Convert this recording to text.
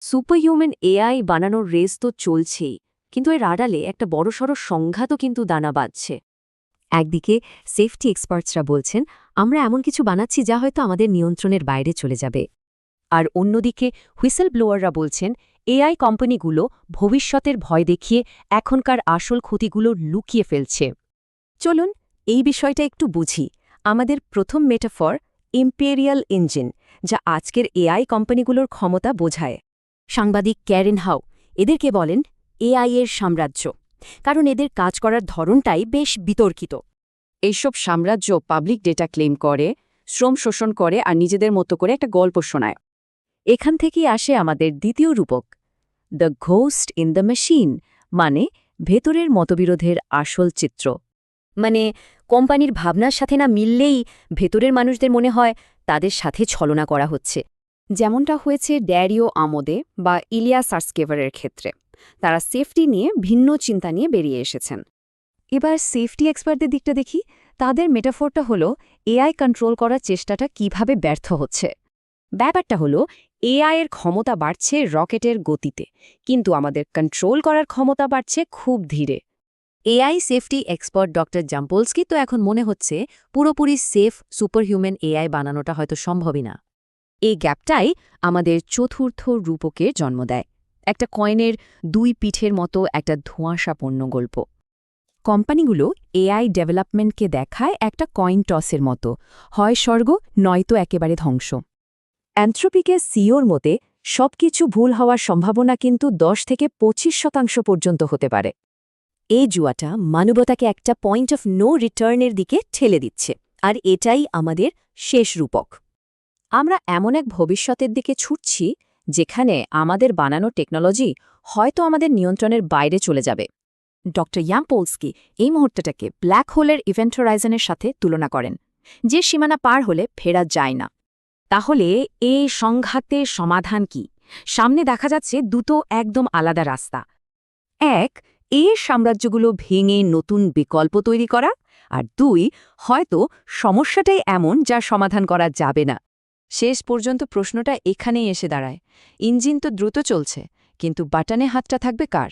সুপারহিউম্যান AI বানানোর race তো চলছেই, কিন্তু এর আড়ালে একটা বড়সড় সংঘাতও কিন্তু দানা বাঁধছে। একদিকে সেফটি এক্সপার্টসরা বলছেন আমরা এমন কিছু বানাচ্ছি যা হয়তো আমাদের নিয়ন্ত্রণের বাইরে চলে যাবে। আর অন্যদিকে হুইসেল ব্লোয়াররা বলছেন এআই কোম্পানিগুলো ভবিষ্যতের ভয় দেখিয়ে এখনকার আসল ক্ষতিগুলো লুকিয়ে ফেলছে। চলুন এই বিষয়টা একটু বুঝি। আমাদের প্রথম মেটাফর ইম্পেরিয়াল ইঞ্জিন, যা আজকের এআই কোম্পানিগুলোর ক্ষমতা বোঝায়। সাংবাদিক ক্যারেন হাউ এদেরকে বলেন এআই এর সাম্রাজ্য, কারণ এদের কাজ করার ধরনটাই বেশ বিতর্কিত। এইসব সাম্রাজ্য পাবলিক ডেটা ক্লেম করে, শ্রম শোষণ করে আর নিজেদের মতো করে একটা গল্প শোনায়। এখান থেকেই আসে আমাদের দ্বিতীয় রূপক, the ghost in the machine, মানে ভেতরের মতবিরোধের আসল চিত্র। মানে কোম্পানির ভাবনার সাথে না মিললেই ভেতরের মানুষদের মনে হয় তাদের সাথে ছলনা করা হচ্ছে, যেমনটা হয়েছে ড্যারিও আমোদে বা ইলিয়া সার্সকেভারের ক্ষেত্রে। তারা সেফটি নিয়ে ভিন্ন চিন্তা নিয়ে বেরিয়ে এসেছেন। এবার সেফটি এক্সপার্টদের দিকটা দেখি। তাদের মেটাফোরটা হলো এআই কন্ট্রোল করার চেষ্টাটা কিভাবে ব্যর্থ হচ্ছে। ব্যাপারটা হলো এআই এর ক্ষমতা বাড়ছে রকেটের গতিতে, কিন্তু আমাদের কন্ট্রোল করার ক্ষমতা বাড়ছে খুব ধীরে। এআই সেফটি এক্সপার্ট ডক্টর জাম্পলস্কি তো এখন মনে হচ্ছে পুরোপুরি সেফ সুপারহিউম্যান এআই বানানোটা হয়তো সম্ভবই না। এই গ্যাপটাই আমাদের চতুর্থ রূপকের জন্ম দেয়, একটা কয়েনের দুই পিঠের মতো একটা ধোঁয়াশাপূর্ণ গল্প। কোম্পানিগুলো এআই ডেভেলপমেন্টকে দেখায় একটা কয়েন টসের মতো, হয় স্বর্গ নয়তো একেবারে ধ্বংস। অ্যান্থ্রোপিকের সিওর মতে সবকিছু ভুল হওয়ার সম্ভাবনা কিন্তু 10 থেকে 25% পর্যন্ত হতে পারে। এই জুয়াটা মানবতাকে একটা পয়েন্ট অফ নো রিটার্নের দিকে ঠেলে দিচ্ছে, আর এটাই আমাদের শেষ রূপক। আমরা এমন এক ভবিষ্যতের দিকে ছুটছি যেখানে আমাদের বানানো টেকনোলজি হয়তো আমাদের নিয়ন্ত্রণের বাইরে চলে যাবে। ডক্টর জাম্পলস্কি এই মুহূর্তটাকে ব্ল্যাক হোলের ইভেন্ট হরাইজনের সাথে তুলনা করেন, যে সীমানা পার হলে ফেরা যায় না। তাহলে এই সংঘাতের সমাধান কি? সামনে দেখা যাচ্ছে দুটো একদম আলাদা রাস্তা। এক, এই সাম্রাজ্যগুলো ভেঙে নতুন বিকল্প তৈরি করা, আর দুই, হয়তো সমস্যাটাই এমন যা সমাধান করা যাবে না। শেষ পর্যন্ত প্রশ্নটা এখানেই এসে দাঁড়ায়। ইঞ্জিন তো দ্রুত চলছে, কিন্তু বাটনে হাতটা থাকবে কার?